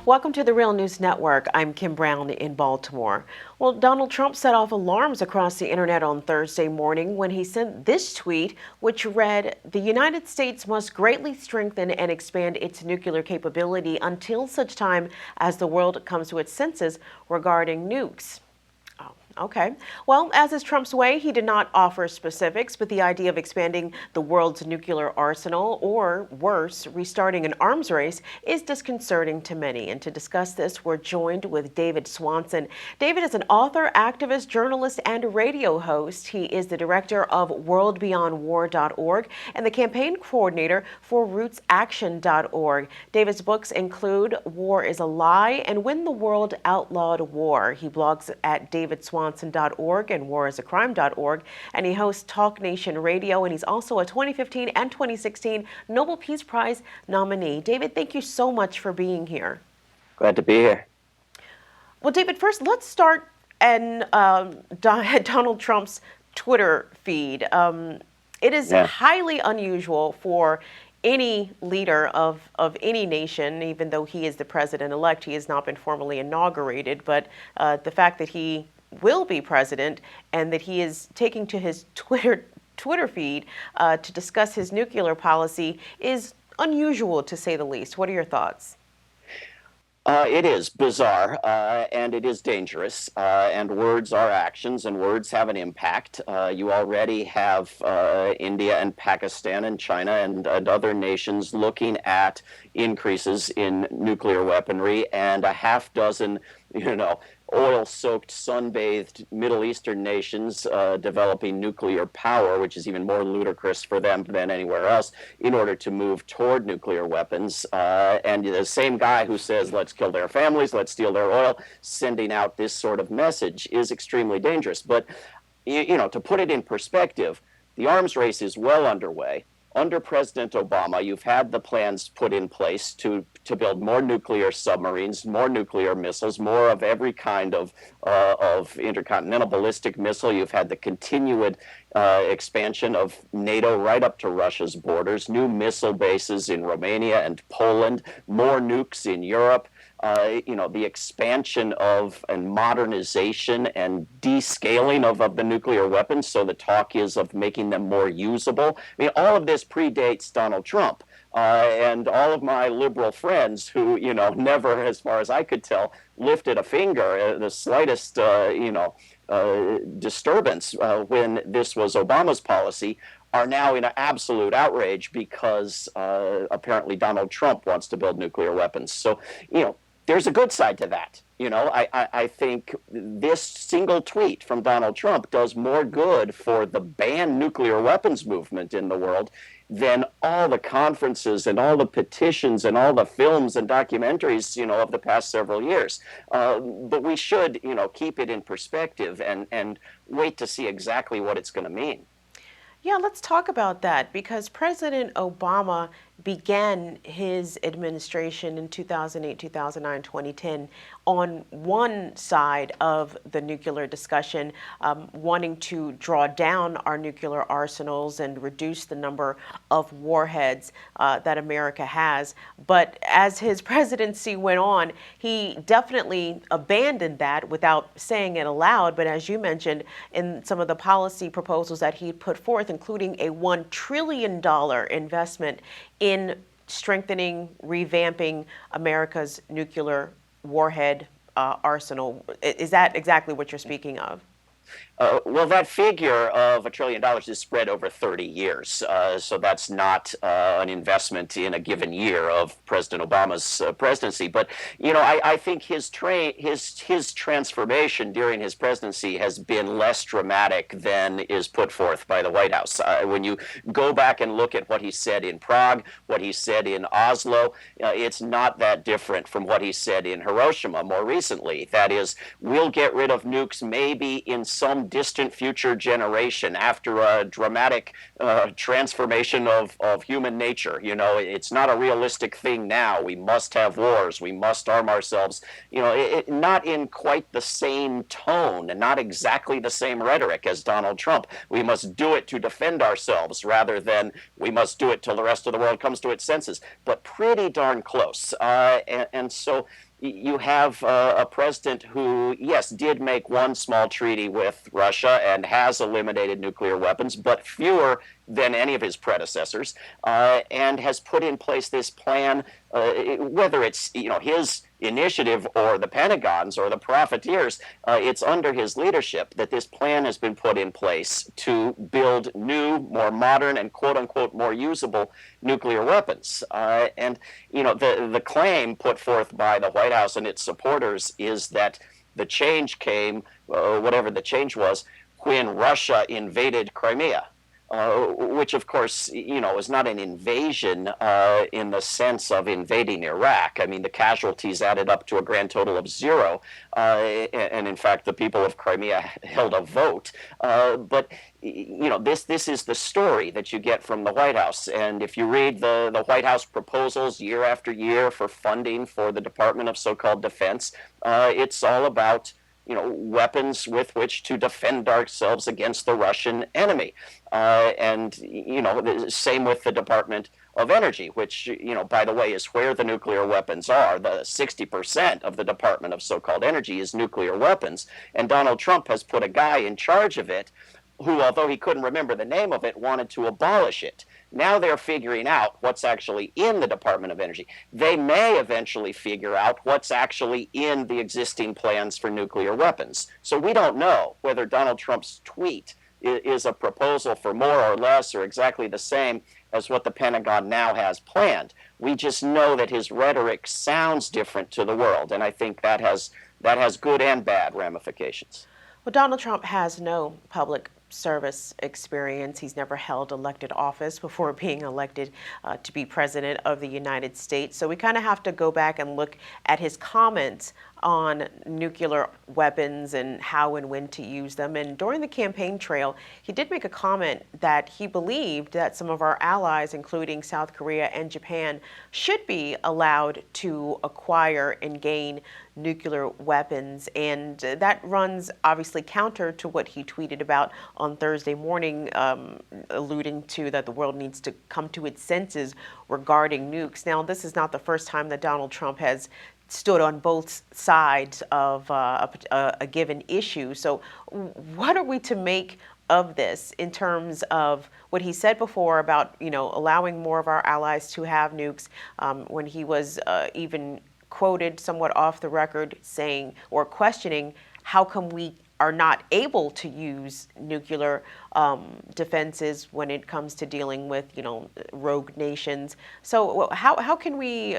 Welcome to the Real News Network. I'm Kim Brown in Baltimore. Well, Donald Trump set off alarms across the internet on Thursday morning when he sent this tweet, which read, "The United States must greatly strengthen and expand its nuclear capability until such time as the world comes to its senses regarding nukes." Okay. Well, as is Trump's way, he did not offer specifics, but the idea of expanding the world's nuclear arsenal, or worse, restarting an arms race, is disconcerting to many. And to discuss this, we're joined with David Swanson. David is an author, activist, journalist, and radio host. He is the director of worldbeyondwar.org and the campaign coordinator for rootsaction.org. David's books include War is a Lie and When the World Outlawed War. He blogs at davidswanson.org and warisacrime.org, and he hosts Talk Nation Radio, and he's also a 2015 and 2016 Nobel Peace Prize nominee. David, thank you so much for being here. Glad to be here. Well, David, first let's start in Donald Trump's Twitter feed. It is highly unusual for any leader of any nation, even though he is the president-elect. He has not been formally inaugurated, but the fact that he will be president and that he is taking to his Twitter feed to discuss his nuclear policy is unusual, to say the least. What are your thoughts? It is bizarre, and it is dangerous, and words are actions, and words have an impact. You already have India and Pakistan and China and other nations looking at increases in nuclear weaponry, and a half dozen, oil-soaked, sun-bathed Middle Eastern nations developing nuclear power, which is even more ludicrous for them than anywhere else, in order to move toward nuclear weapons. And the same guy who says, let's kill their families, let's steal their oil, sending out this sort of message is extremely dangerous. But, to put it in perspective, the arms race is well underway. Under President Obama, you've had the plans put in place to build more nuclear submarines, more nuclear missiles, more of every kind of intercontinental ballistic missile. You've had the continued expansion of NATO right up to Russia's borders, new missile bases in Romania and Poland, more nukes in Europe. The expansion of and modernization and descaling of the nuclear weapons. So the talk is of making them more usable. I mean, all of this predates Donald Trump. And all of my liberal friends who, never, as far as I could tell, lifted a finger, the slightest, disturbance when this was Obama's policy, are now in absolute outrage because apparently Donald Trump wants to build nuclear weapons. So, there's a good side to that. I think this single tweet from Donald Trump does more good for the ban nuclear weapons movement in the world than all the conferences and all the petitions and all the films and documentaries, of the past several years. But we should, keep it in perspective and wait to see exactly what it's going to mean. Yeah, let's talk about that, because President Obama began his administration in 2008, 2009, 2010 on one side of the nuclear discussion, wanting to draw down our nuclear arsenals and reduce the number of warheads that America has. But as his presidency went on, he definitely abandoned that without saying it aloud. But as you mentioned, in some of the policy proposals that he put forth, including a $1 trillion investment in strengthening, revamping America's nuclear warhead arsenal. Is that exactly what you're speaking of? Well, that figure of $1 trillion is spread over 30 years. So that's not an investment in a given year of President Obama's presidency. But, I think his transformation during his presidency has been less dramatic than is put forth by the White House. When you go back and look at what he said in Prague, what he said in Oslo, it's not that different from what he said in Hiroshima more recently. That is, we'll get rid of nukes maybe in some distant future generation after a dramatic transformation of human nature. It's not a realistic thing now. We must have wars. We must arm ourselves. Not in quite the same tone and not exactly the same rhetoric as Donald Trump. We must do it to defend ourselves rather than we must do it till the rest of the world comes to its senses. But pretty darn close. And so you have a president who, yes, did make one small treaty with Russia and has eliminated nuclear weapons, but fewer than any of his predecessors, and has put in place this plan, whether it's his initiative or the Pentagon's or the profiteers, it's under his leadership that this plan has been put in place to build new, more modern, and quote unquote more usable nuclear weapons. And the claim put forth by the White House and its supporters is that the change came, whatever the change was, when Russia invaded Crimea. Which, of course, is not an invasion in the sense of invading Iraq. I mean, the casualties added up to a grand total of 0. And in fact, the people of Crimea held a vote. But this is the story that you get from the White House. And if you read the White House proposals year after year for funding for the Department of so-called Defense, it's all about weapons with which to defend ourselves against the Russian enemy. And the same with the Department of Energy, which, by the way, is where the nuclear weapons are. The 60% of the Department of so-called Energy is nuclear weapons. And Donald Trump has put a guy in charge of it who, although he couldn't remember the name of it, wanted to abolish it. Now they're figuring out what's actually in the Department of Energy. They may eventually figure out what's actually in the existing plans for nuclear weapons. So we don't know whether Donald Trump's tweet is a proposal for more or less or exactly the same as what the Pentagon now has planned. We just know that his rhetoric sounds different to the world, and I think that has good and bad ramifications. Well, Donald Trump has no public service experience. He's never held elected office before being elected to be president of the United States. So we kind of have to go back and look at his comments on nuclear weapons and how and when to use them. And during the campaign trail, he did make a comment that he believed that some of our allies, including South Korea and Japan, should be allowed to acquire and gain nuclear weapons. And that runs obviously counter to what he tweeted about on Thursday morning, alluding to that the world needs to come to its senses regarding nukes. Now, this is not the first time that Donald Trump has stood on both sides of a given issue. So what are we to make of this in terms of what he said before about, allowing more of our allies to have nukes, when he was even quoted somewhat off the record saying or questioning how come we are not able to use nuclear defenses when it comes to dealing with, rogue nations. So how can we,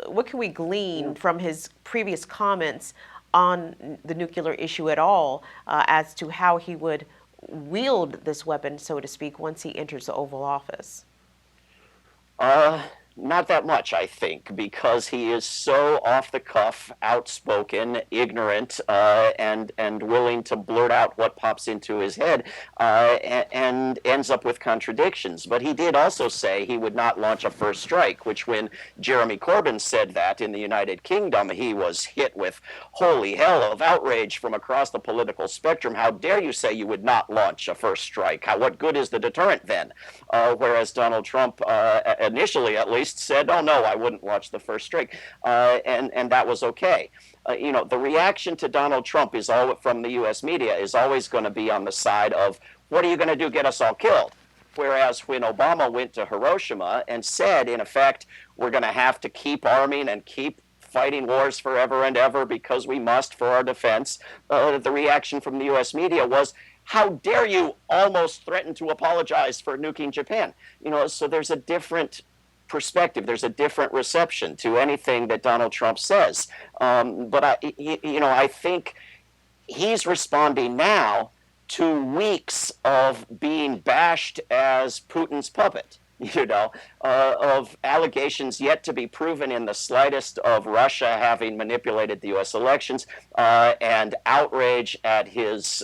what can we glean from his previous comments on the nuclear issue at all, as to how he would wield this weapon, so to speak, once he enters the Oval Office? Not that much, I think, because he is so off the cuff, outspoken, ignorant, and willing to blurt out what pops into his head, and ends up with contradictions. But he did also say he would not launch a first strike, which when Jeremy Corbyn said that in the United Kingdom, he was hit with holy hell of outrage from across the political spectrum. How dare you say you would not launch a first strike? What good is the deterrent then? Whereas Donald Trump, initially at least, said, oh no, I wouldn't launch the first strike, and that was okay. The reaction to Donald Trump is all from the U.S. media is always going to be on the side of, what are you going to do, get us all killed? Whereas when Obama went to Hiroshima and said, in effect, we're going to have to keep arming and keep fighting wars forever and ever because we must for our defense, the reaction from the U.S. media was, how dare you almost threaten to apologize for nuking Japan? So there's a different perspective. There's a different reception to anything that Donald Trump says. But I think he's responding now to weeks of being bashed as Putin's puppet. Of allegations yet to be proven in the slightest of Russia having manipulated the U.S. elections, and outrage at his,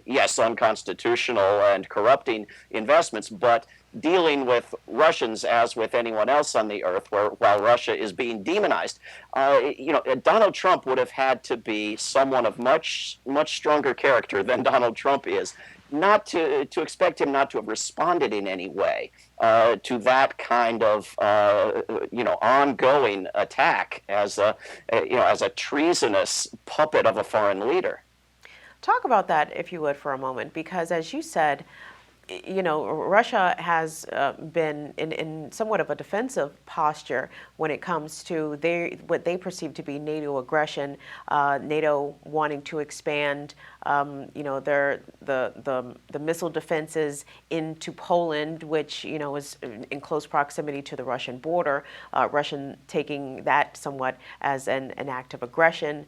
yes, unconstitutional and corrupting investments, but dealing with Russians as with anyone else on the earth, while Russia is being demonized. Donald Trump would have had to be someone of much, much stronger character than Donald Trump is not to expect him not to have responded in any way to that kind of ongoing attack as a treasonous puppet of a foreign leader. Talk about that, if you would, for a moment, because as you said, Russia has been in somewhat of a defensive posture when it comes to what they perceive to be NATO aggression, NATO wanting to expand, the missile defenses into Poland, which is in close proximity to the Russian border. Russian taking that somewhat as an act of aggression.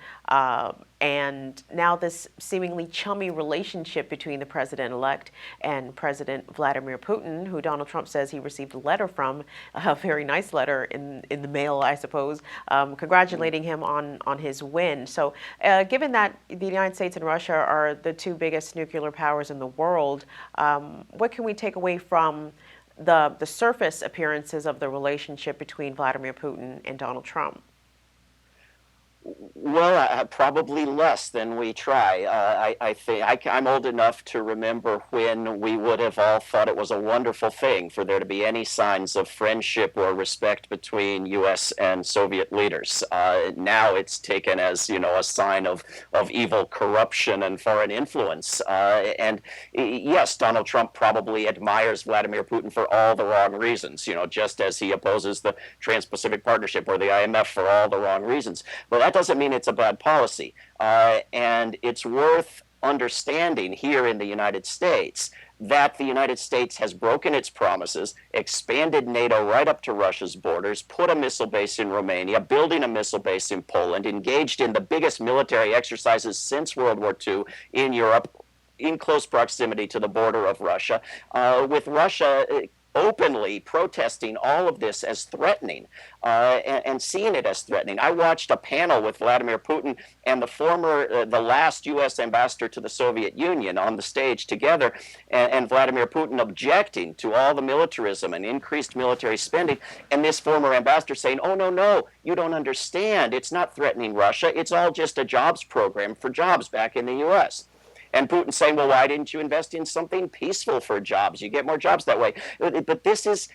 And now this seemingly chummy relationship between the president-elect and President Vladimir Putin, who Donald Trump says he received a letter from, a very nice letter in the mail, I suppose, congratulating him on his win. So given that the United States and Russia are the two biggest nuclear powers in the world, what can we take away from the surface appearances of the relationship between Vladimir Putin and Donald Trump? Well, probably less than we try. I think I'm old enough to remember when we would have all thought it was a wonderful thing for there to be any signs of friendship or respect between U.S. and Soviet leaders. Now it's taken as a sign of evil corruption and foreign influence. And yes, Donald Trump probably admires Vladimir Putin for all the wrong reasons. Just as he opposes the Trans-Pacific Partnership or the IMF for all the wrong reasons. But that doesn't mean it's a bad policy. And it's worth understanding here in the United States that the United States has broken its promises, expanded NATO right up to Russia's borders, put a missile base in Romania, building a missile base in Poland, engaged in the biggest military exercises since World War II in Europe, in close proximity to the border of Russia, with Russia openly protesting all of this as threatening and seeing it as threatening. I watched a panel with Vladimir Putin and the last U.S. ambassador to the Soviet Union on the stage together, and Vladimir Putin objecting to all the militarism and increased military spending, and this former ambassador saying, oh, no, you don't understand. It's not threatening Russia. It's all just a jobs program for jobs back in the U.S. And Putin saying, well, why didn't you invest in something peaceful for jobs? You get more jobs that way. But this is,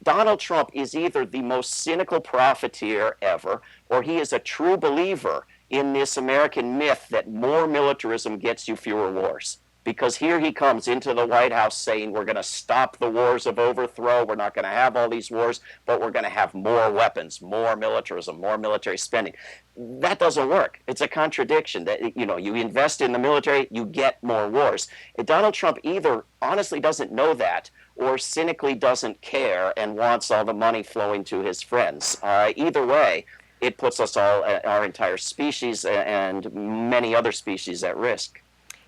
Donald Trump is either the most cynical profiteer ever, or he is a true believer in this American myth that more militarism gets you fewer wars. Because here he comes into the White House saying we're going to stop the wars of overthrow, we're not going to have all these wars, but we're going to have more weapons, more militarism, more military spending. That doesn't work. It's a contradiction. That you invest in the military, you get more wars. Donald Trump either honestly doesn't know that or cynically doesn't care and wants all the money flowing to his friends. Either way, it puts us all, our entire species and many other species at risk.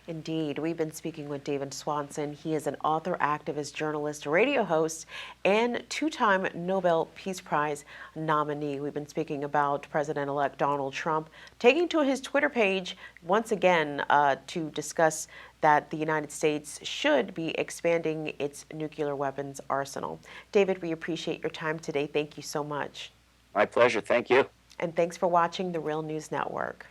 Indeed. We've been speaking with David Swanson. He is an author, activist, journalist, radio host, and two-time Nobel Peace Prize nominee. We've been speaking about President-elect Donald Trump taking to his Twitter page once again to discuss that the United States should be expanding its nuclear weapons arsenal. David, we appreciate your time today. Thank you so much. My pleasure. Thank you. And thanks for watching the Real News Network.